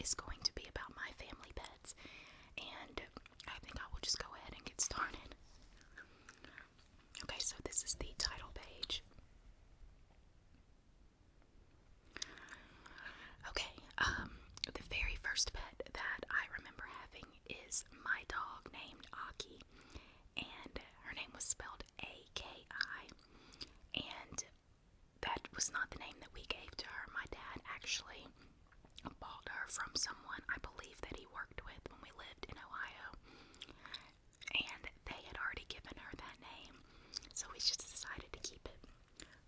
is going to be about my family pets, and I think I will just go ahead and get started. Okay, so this is the title page. Okay, the very first pet that I remember having is my dog named Akie, and her name was spelled A-K-I, and that was not the name that we gave to her. My dad actually bought her from someone I believe that he worked with when we lived in Ohio, and they had already given her that name, so we just decided to keep it.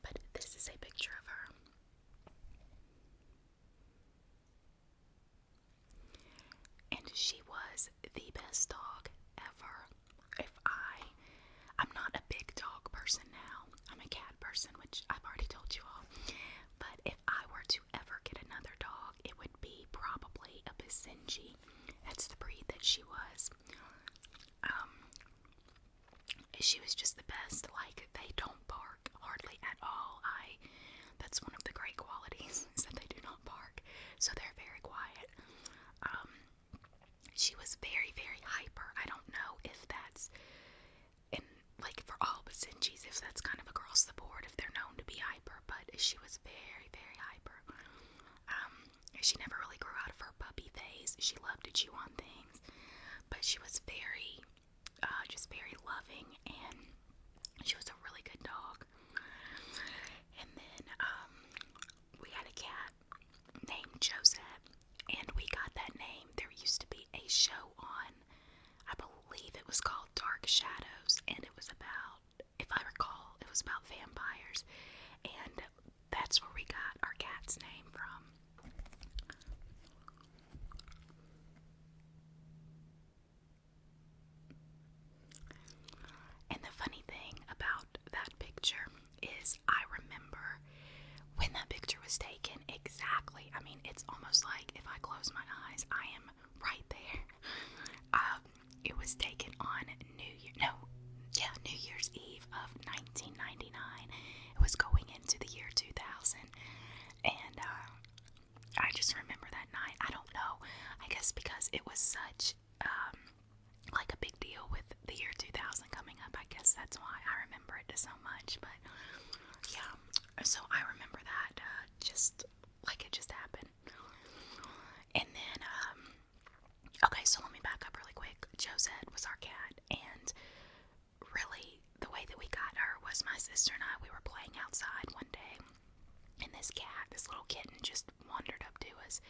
But this is a picture of her. And she was the best dog ever. I'm not a big dog person now. I'm a cat person, which I've already told you all. But if I were to ever get another dog, it would be probably a Basenji. That's the breed that she was. She was just the best. Like, they don't bark hardly at all. That's one of the great qualities, is that they do not bark. So they're very quiet. She was very, very hyper. I don't know if that's for all Basenjis, if that's kind of across the board, if they're known to be hyper, but she was very, very hyper. She never really grew out of her puppy phase. She loved to chew on things, but she was very, just very loving, and she was a really good dog. And then, we had a cat named Josette, and we got that name. There used to be a show on, I believe it was called Dark Shadows, and it was about, if I recall, it was about vampires, and that's where we got our cat's name from. And the funny thing about that picture is I remember when that picture was taken exactly. I mean, it's almost like if I close my eyes, I am right there. It was taken on New Year's Eve of 1999. It was going into the year 2000, and I just remember that night. I don't know. I guess because it was such like a big deal with the year 2000 coming up. I guess that's why I remember it so much. But yeah, so I remember that just like it just happened. And then okay, so let me back up really quick. Josette was our cat, and really the way that we got her was my sister and I, we were playing outside one day, and this cat, this little kitten, just wandered up to us,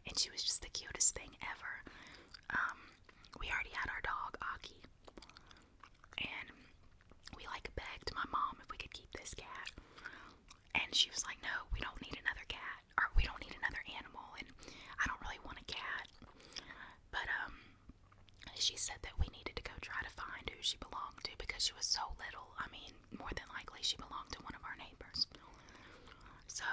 and she was just the cutest thing ever. We already had our dog, Akie, and we begged my mom if we could keep this cat, and she was like, no, we don't need another cat, or we don't need another animal, and I don't really want a cat. But she said that we needed to go try to find who she belonged to, because she was so little. I mean, more than likely she belonged to one of our neighbors. So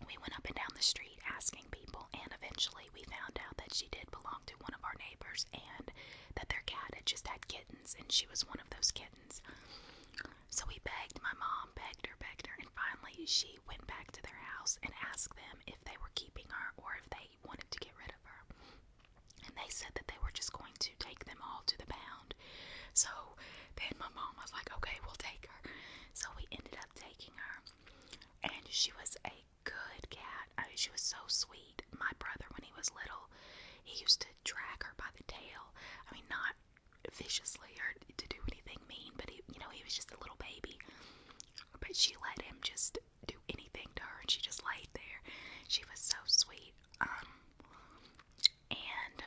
we went up and down the street asking people, and eventually we found out that she did belong to one of our neighbors, and that their cat had just had kittens, and she was one of those kittens. So we begged, my mom begged her, and finally she went back to their house and asked them if they were keeping her or if they wanted to get rid of her. And they said that they were just going to take them all to the pound. So then my mom was like, okay, we'll take her. So we ended up taking her, and she was a good cat. I mean, she was so sweet. My brother, when he was little, he used to drag her by the tail. I mean, not viciously or to do anything mean, but he was just a little baby. But she let him just do anything to her, and she just laid there. She was so sweet. And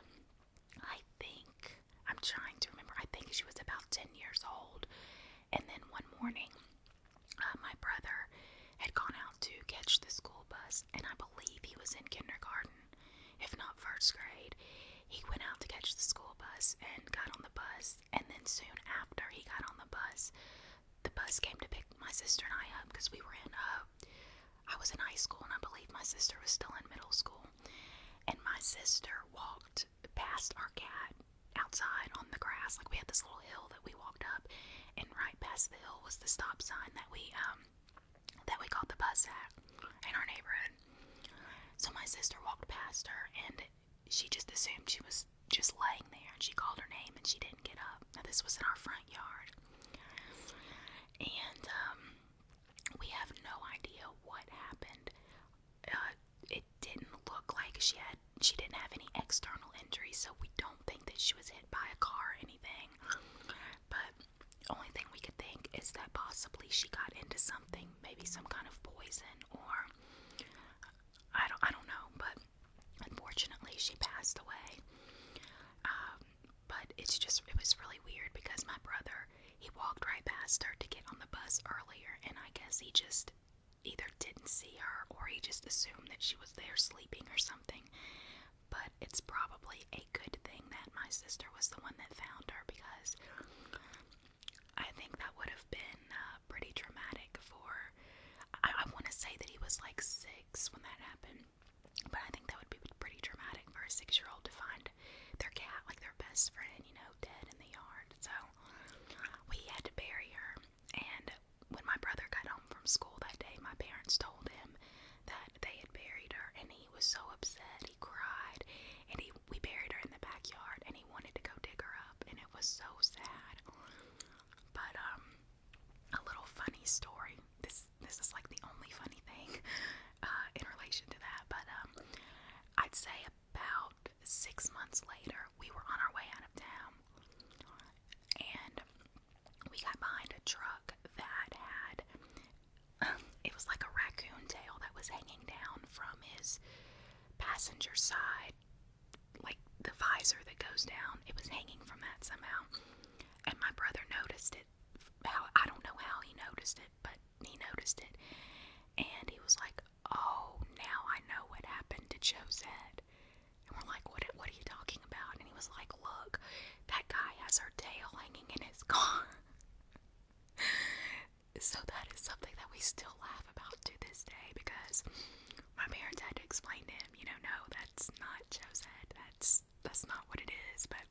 I'm trying to remember, I think she was about 10 years old. And then one morning, my brother had gone out to catch the school bus, and I believe he was in kindergarten, if not first grade. He went out to catch the school bus and got on the bus, and then soon after he got on the bus came to pick my sister and I up, because we were I was in high school, and I believe my sister was still in middle school. And my sister walked past our cat outside on the grass. Like, we had this little hill that we walked up, and right past the hill was the stop sign that we caught the bus at in our neighborhood. So my sister walked past past her, and she just assumed she was just laying there, and she called her name, and she didn't get up. Now, this was in our front yard, and we have no idea what happened. It didn't look like she didn't have any external injuries, so we don't think that she was hit by a car or anything. But only thing we could think is that possibly she got into something, maybe some kind of poison, or I don't know. But unfortunately, she passed away. But it was really weird because my brother, he walked right past her to get on the bus earlier, and I guess he just either didn't see her or he just assumed that she was there sleeping or something. But it's probably a good thing that my sister was the one that found her, because I think that would have been pretty traumatic for, I want to say that he was like 6 when that happened, but I think that would be pretty traumatic for a 6-year-old to find their cat, like their best friend, dead in the yard. So we had to bury her, and when my brother got home from school that day, my parents told him that they had buried her, and he was so upset. He cried, and we buried her in the backyard, and he wanted to go dig her up, and it was so sad. But a little funny story. This is like the only funny thing in relation to that. But I'd say about 6 months later, we were on our way out of town, and we got behind a truck that had it was like a raccoon tail that was hanging down from his passenger side, like the visor that goes down. It was hanging from that somehow, and my brother noticed it. I don't know how he noticed it, but he noticed it, and he was like, "Oh, now I know what happened to Joe's head." And we're like, "What are you talking about?" And he was like, "Look, that guy has her tail hanging in his car." So that is something that we still laugh about to this day, because my parents had to explain to him, no, that's not Joe's head. That's not what it is. But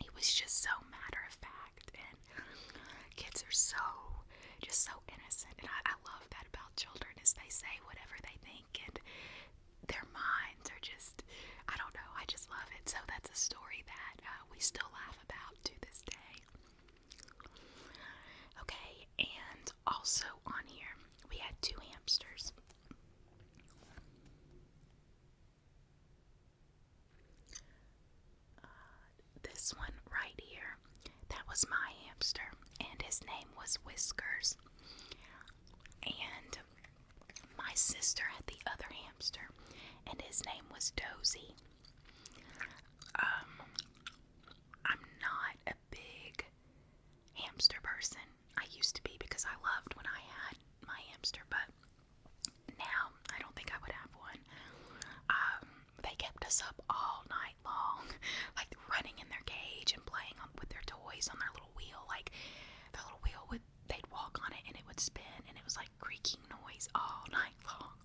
he was just so matter of fact, and kids are just so innocent, and I love that about children, is they say whatever they think, and their minds are just, I don't know, I just love it. So that's a story that we still laugh about to this day. Okay, and also on here, we had 2 hamsters. This one right here, that was my hamster, and his name was Whiskers. And my sister had the other hamster, and his name was Dozy. I'm not a big hamster person. I used to be, because I loved when I had my hamster, but now I don't think I would have one. They kept us up all night long, like running in their cage and playing with their toys on their little wheel. Like their little wheel they'd walk on it and it would spin, and it was like creaking noise all night long.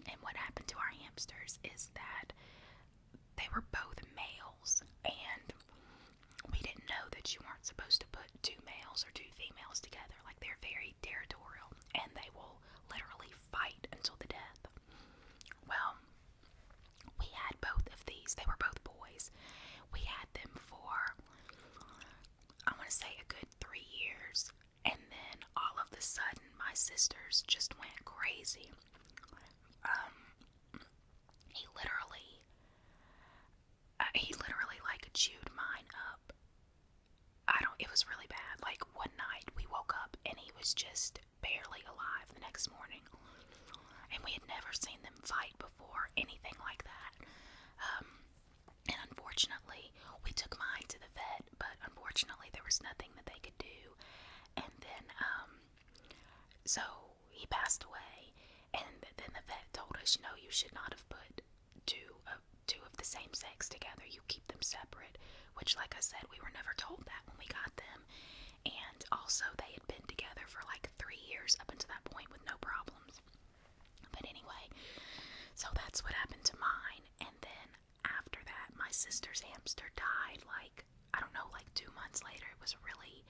And what happened to our hamsters is that they were both males, and we didn't know that you weren't supposed to put 2 males or 2 females together. Like, they're very territorial, and they will literally fight until the death. Well, we had both of these. They were both boys. We had them for, I want to say, a good 3 years, and then all of a sudden my sisters just went crazy. He literally like chewed mine up. It was really bad. Like, one night we woke up and he was just barely alive the next morning, and we had never seen them fight before, anything like that. And unfortunately, we took mine to the vet, but unfortunately there was nothing that they could do. And then so he passed away, and then the vet told us, you should not have put two of the same sex together. You keep them separate, which, like I said, we were never told that when we got them. And also, they had been together for like 3 years up until that point with no problems. But anyway, so that's what happened to mine. And then after that, my sister's hamster died, like, I don't know, like 2 months later. It was really,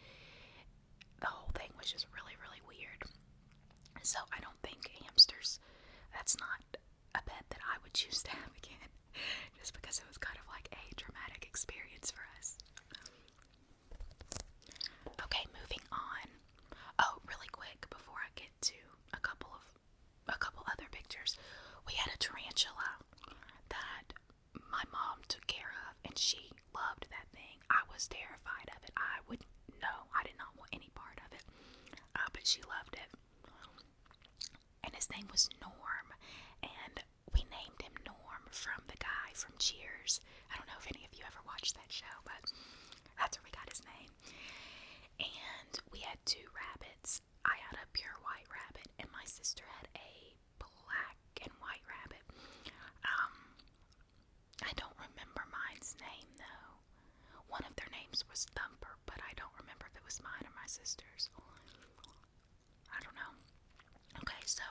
the whole thing was just really, really weird. So I don't think hamsters, that's not a pet that I would choose to have again, just because it was kind of like a dramatic experience for us. Okay, moving on. Oh, really quick before I get to a couple other pictures, we had a tarantula that my mom took care of, and she loved that thing. I was terrified of it. I did not want any part of it, but she loved it. And his name was Norm, and we named him Norm from the guy from Cheers. I don't know if any of you ever watched that show, but that's where we got his name. And we had 2 rabbits. I had a pure white rabbit, and my sister had a black and white rabbit. I don't remember mine's name, though. One of their names was Thumper, but I don't remember if it was mine or my sister's. I don't know. Okay, so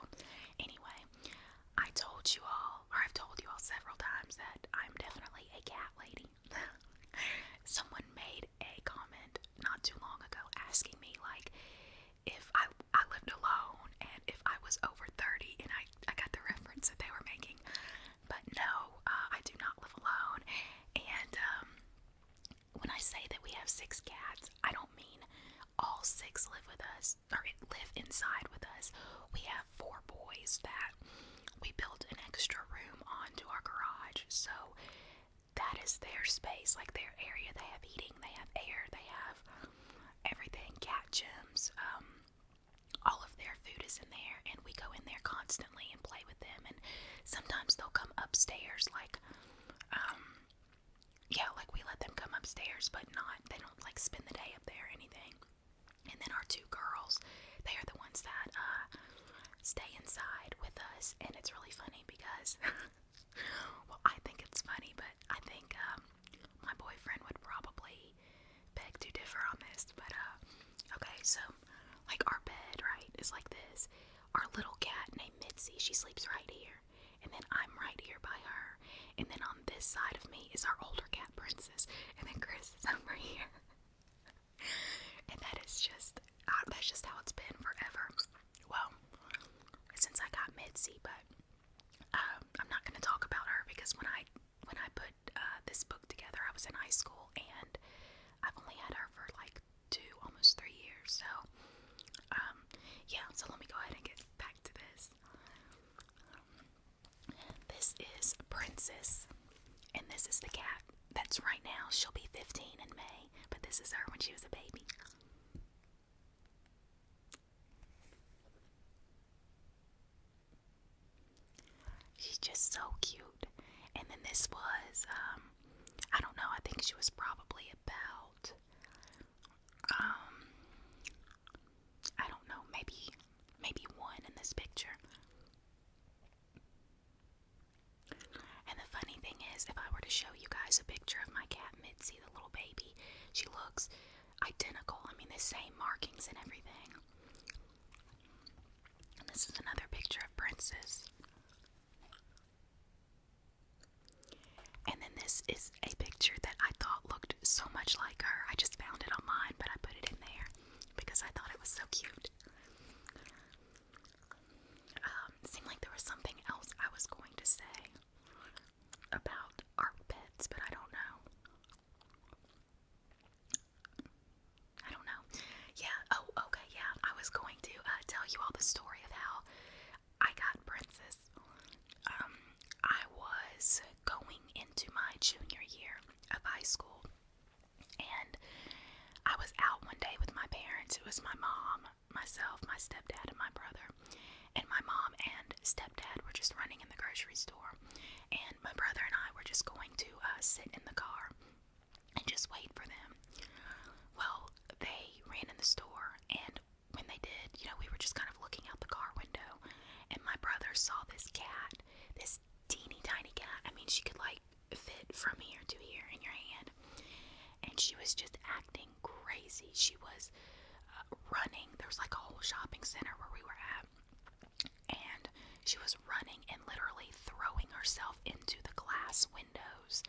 anyway, I've told you all several times that I'm definitely a cat lady. Someone made a comment not too long ago asking me, like, if I lived alone and if I was over 30, and I got the reference that they were making. But no, I do not live alone. And when I say that we have 6 cats, I don't mean all 6 live with us, or live inside with us. We have 4 boys that we built an extra room onto our garage, so that is their space, like their area. They have heating, they have air, they have everything, cat gyms, all of their food is in there, and we go in there constantly and play with them. And sometimes they'll come upstairs, like we let them come upstairs, but they don't like spend the day up there or anything. And then our 2 girls, they are the ones that stay inside with us, and it's really funny because well, I think it's funny, but I think my boyfriend would probably beg to differ on this. But okay, so like our bed, right, is like this. Our little cat named Mitzi, she sleeps right here, and then I'm right here by her, and then on this side of me is our older cat, Princess, and then Chris is over here. And that's just how it's been forever. Well, since I got Mitzi, but I'm not going to talk about her because when I put this book together, I was in high school, and I've only had her for like 2, almost 3 years. So, so let me go ahead and get back to this. This is Princess, and this is the cat that's right now. She'll be 15 in May, but this is her when she was a baby. She's just so cute. And then this was, I don't know, I think she was probably about, I don't know, maybe 1 in this picture. And the funny thing is, if I were to show you guys a picture of my cat Mitzi, the little baby, she looks identical. I mean, the same markings and everything. And this is another picture of Princess. And then this is a picture that I thought looked so much like her. I just found it online, but I put it in there because I thought it was so cute. It seemed like there was something else I was going to say about our pets, but I don't know. Yeah, oh, okay, yeah. I was going to tell you all the story of how I got Princess. I was going into my junior year of high school, and I was out one day with my parents. It was my mom, myself, my stepdad, and my brother. And my mom and stepdad were just running in the grocery store, and my brother and I were just going to sit in the car and just wait for them. Well, they ran in the store, and when they did, we were just kind of looking out the car window, and my brother saw this cat, this teeny tiny cat. I mean, she could like fit from here to here in your hand, and she was just acting crazy. She was running. There was like a whole shopping center where we were at, and she was running and literally throwing herself into the glass windows,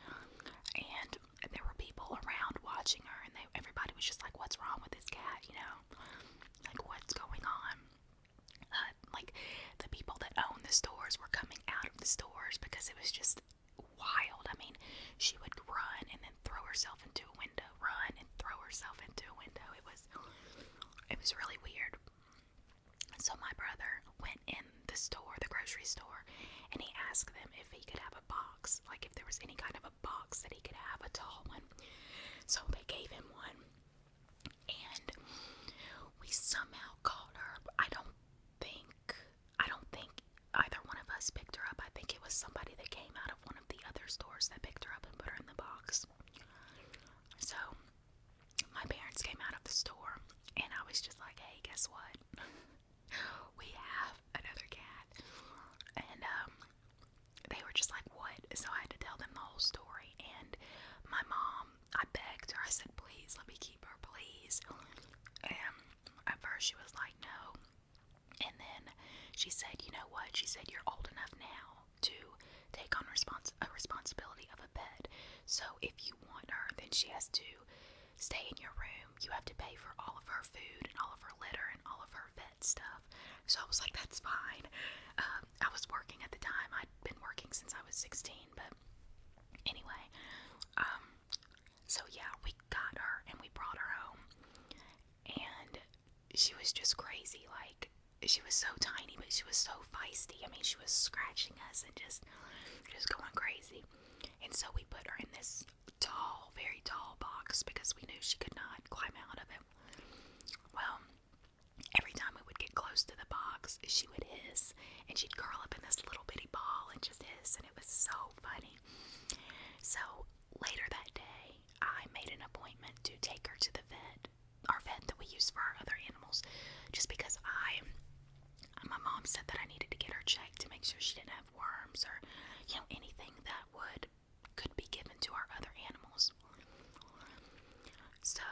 and there were people around watching her, and everybody was just like, what's wrong with this cat, like what's going on? Like the people that own the stores were coming out of the store because it was just wild. I mean, she would run and then throw herself into a window, run and throw herself into a window. It was really weird. So my brother went in the store, the grocery store, and he asked them if he could have a box, like if there was any kind of a box that he could have, a tall one. So they gave him one, and we somehow caught her. I don't think either one of us picked her up. I think it was somebody that came out of one of the other stores that picked her up and put her in the box. So my parents came out of the store, and I was just like, hey, guess what? We have another cat. And they were just like, what? So I had to tell them the whole story. And my mom, I begged her, I said, please let me keep her, please. And at first she was like, no. And then she said, you know what? She said, you're old enough now to take on responsibility of a pet. So if you want her, then she has to stay in your room. You have to pay for all of her food and all of her litter and all of her vet stuff. So I was like, that's fine. I was working at the time. I'd been working since I was 16, but anyway. So yeah, we got her and we brought her home. And she was just crazy. Like, she was so tiny, but she was so feisty. I mean, she was scratching us and just going crazy. And so we put her in this tall, very tall box because we knew she could not climb out of it. Well, every time we would get close to the box, she would hiss, and she'd curl up in this little bitty ball and just hiss, and it was so funny. So later that day, I made an appointment to take her to the vet, our vet that we use for our other animals, just because my mom said that I needed to get her checked to make sure she didn't have worms or, anything that could be given to our other animals. So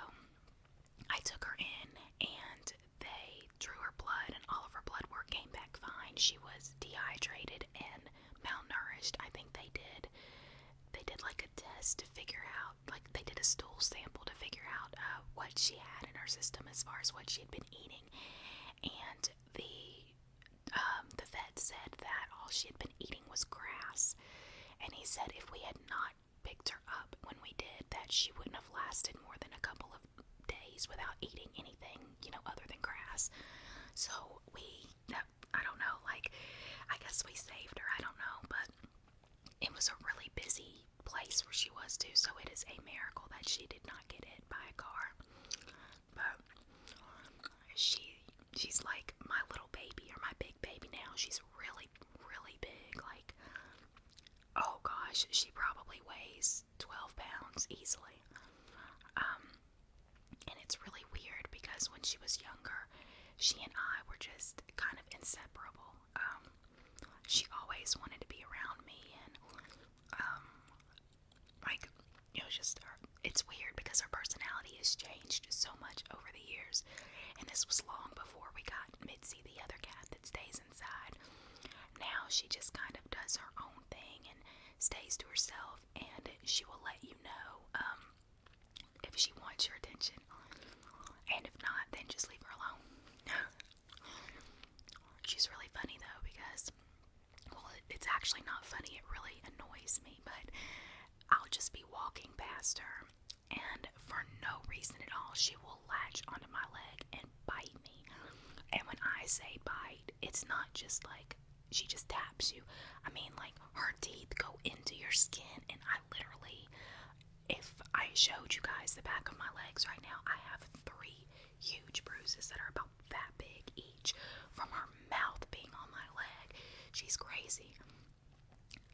I took her in, and they drew her blood, and all of her blood work came back fine. She was dehydrated and malnourished. I think they did like a test to figure out, like they did a stool sample to figure out what she had in her system as far as what she had been eating. And the vet said that all she had been eating was grass. And he said if we had not picked her up when we did, that she wouldn't have lasted more than a couple of days without eating anything, other than grass. So I don't know, like, I guess we saved her, I don't know, but it was a really busy place where she was too, so it is a miracle that she did not get hit by a car. But she's like my little baby, or my big baby now. She's really, really big, like, oh gosh, she probably weighs 12 pounds easily. And it's really weird because when she was younger, she and I were just kind of inseparable. She always wanted to be around me, and it's weird because her personality has changed so much over the years. And this was long before we got Mitzi, the other cat that stays inside. Now she just kind of does her own thing and stays to herself, and she will let you know if she wants your attention. And if not, then just leave her alone. She's really funny though, because, well, it's actually not funny. It really annoys me, but I'll just be walking past her, and for no reason at all, she will latch onto my leg and bite me. And when I say bite, it's not just like she just taps you. I mean, like, her teeth go into your skin, and I literally, if I showed you guys the back of my legs right now, I have 3 huge bruises that are about that big each from her mouth being on my leg. She's crazy.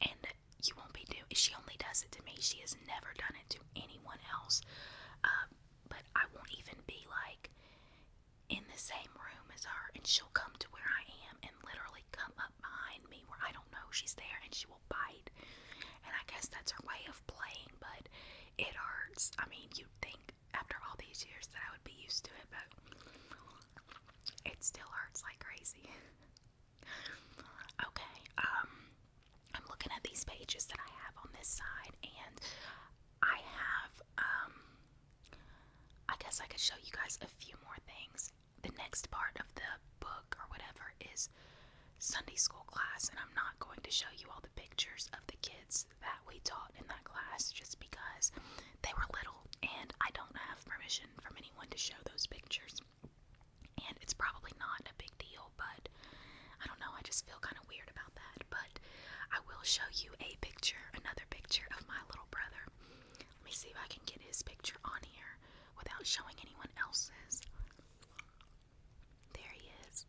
And you won't be she only does it to me. She has never done it to anyone else. But I won't even be like in the same room as her, and she'll come to where I am and literally come up behind me where I don't know she's there, and she will bite. And I guess that's her way of playing, but it hurts. I mean, you'd think after all these years that I would be used to it, but it still hurts like crazy. Okay, I'm looking at these pages that I have on this side, and I have, I guess I could show you guys a few more things. The next part of the book or whatever is Sunday school class, and I'm not going to show you all the pictures of the to show those pictures. And it's probably not a big deal, but I don't know, I just feel kind of weird about that. But I will show you a picture, another picture of my little brother. Let me see if I can get his picture on here without showing anyone else's. There he is,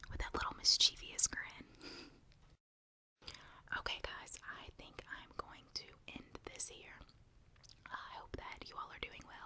with that little mischievous grin. Okay guys, I think I'm going to end this here. I hope that you all are doing well.